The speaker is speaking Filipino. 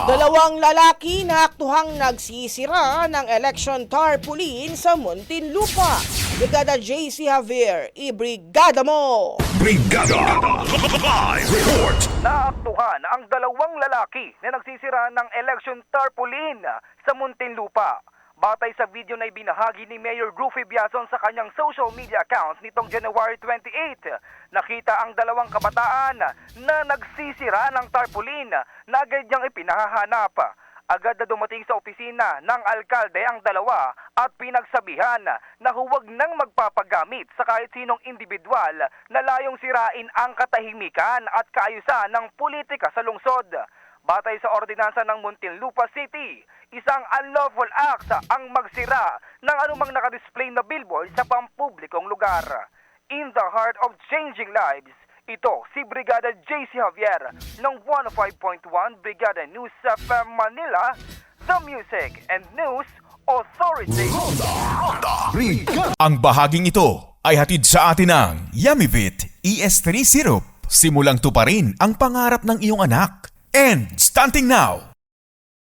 Dalawang lalaki na aktuhang nagsisira ng election tarpaulin sa Muntinlupa. Brigada JC Javier, ibrigada mo! Brigada! Live report! Naaktuhan ang dalawang lalaki na nagsisira ng election tarpaulin sa Muntinlupa. Batay sa video na ibinahagi ni Mayor Rufy Biazon sa kanyang social media accounts nitong January 28, nakita ang dalawang kabataan na nagsisira ng tarpaulin na agad niyang ipinahahanap. Agad na dumating sa opisina ng alkalde ang dalawa at pinagsabihan na huwag nang magpapagamit sa kahit sinong individual na layong sirain ang katahimikan at kaayusan ng politika sa lungsod. Batay sa ordinansa ng Muntinlupa City, isang unlawful act ang magsira ng anumang nakadisplay na billboard sa pampublikong lugar. In the heart of changing lives, ito si Brigada JC Javier ng 105.1 Brigada News FM Manila, the Music and News Authority. Brigada! Ang bahaging ito ay hatid sa atin ng Yummy-Vit ES3 Syrup. Simulang tuparin ang pangarap ng iyong anak. And stunting now!